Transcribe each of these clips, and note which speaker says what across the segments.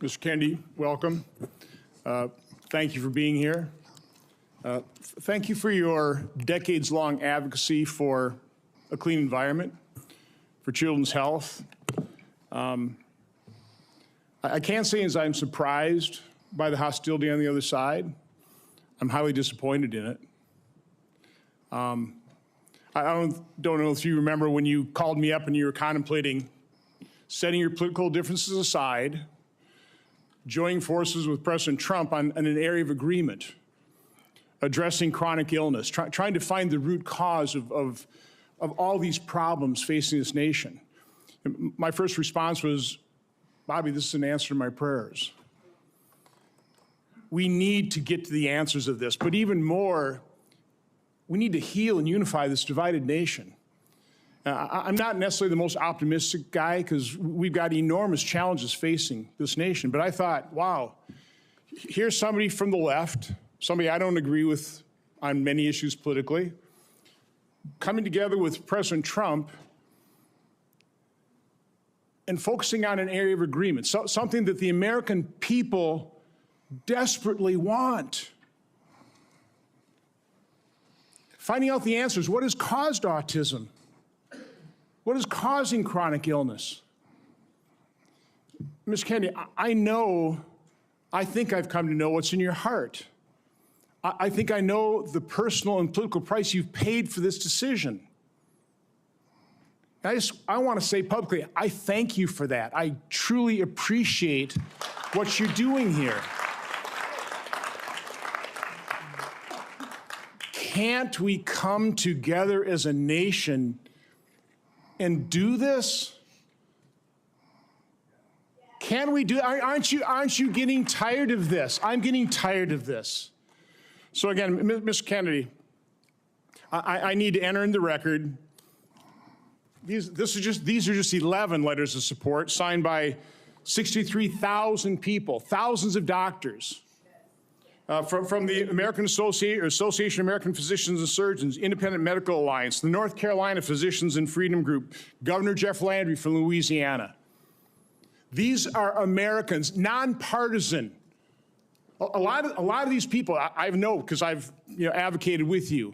Speaker 1: Mr. Kennedy, welcome. Thank you for being here. Thank you for your decades-long advocacy for a clean environment, for children's health. I can't say as I'm surprised by the hostility on the other side. I'm highly disappointed in it. I don't know if you remember when you called me up and you were contemplating setting your political differences aside, joining forces with President Trump on an area of agreement, addressing chronic illness, trying to find the root cause of all these problems facing this nation. And my first response was, Bobby, this is an answer to my prayers. We need to get to the answers of this, but even more, we need to heal and unify this divided nation. I'm not necessarily the most optimistic guy because we've got enormous challenges facing this nation, but I thought, wow, here's somebody from the left, somebody I don't agree with on many issues politically, coming together with President Trump and focusing on an area of agreement, something that the American people desperately want. Finding out the answers. What has caused autism? What is causing chronic illness? Ms. Kennedy, I think I've come to know what's in your heart. I think I know the personal and political price you've paid for this decision. I want to say publicly, I thank you for that. I truly appreciate what you're doing here. Can't we come together as a nation and do this? Can we do? Aren't you getting tired of this? I'm getting tired of this. So again, Mr. Kennedy, I need to enter in the record. These are just 11 letters of support signed by 63,000 people, thousands of doctors. From the American Association of American Physicians and Surgeons, Independent Medical Alliance, the North Carolina Physicians and Freedom Group, Governor Jeff Landry from Louisiana. These are Americans, nonpartisan. A lot of these people, I know because I've advocated with you.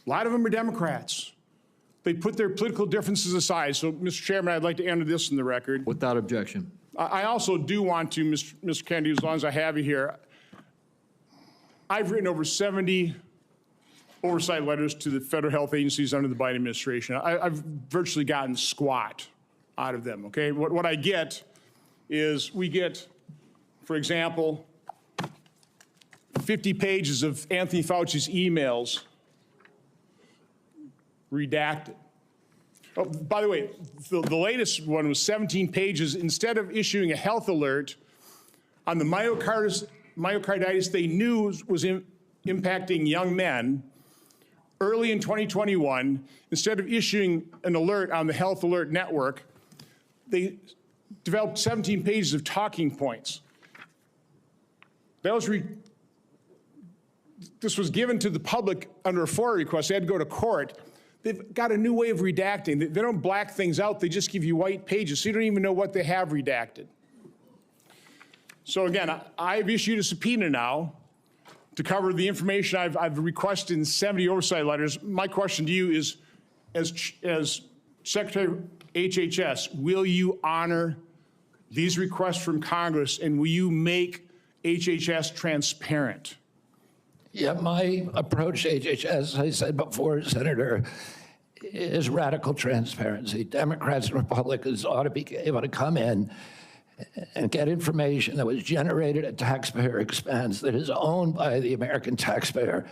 Speaker 1: A lot of them are Democrats. They put their political differences aside. So, Mr. Chairman, I'd like to enter this in the record.
Speaker 2: Without objection.
Speaker 1: I also do want to, Mr. Kennedy, as long as I have you here, I've written over 70 oversight letters to the federal health agencies under the Biden administration. I've virtually gotten squat out of them, okay? What I get is we get, for example, 50 pages of Anthony Fauci's emails redacted. Oh, by the way, the latest one was 17 pages. Instead of issuing a health alert on the myocarditis they knew was impacting young men early in 2021, instead of issuing an alert on the Health Alert Network, they developed 17 pages of talking points. This was given to the public under a FOIA request. They had to go to court. They've got a new way of redacting. They don't black things out. They just give you white pages, so you don't even know what they have redacted. So again, I've issued a subpoena now to cover the information I've requested in 70 oversight letters. My question to you is, as Secretary of HHS, will you honor these requests from Congress, and will you make HHS transparent?
Speaker 3: Yeah, my approach to HHS, as I said before, Senator, is radical transparency. Democrats and Republicans ought to be able to come in and get information that was generated at taxpayer expense, that is owned by the American taxpayer,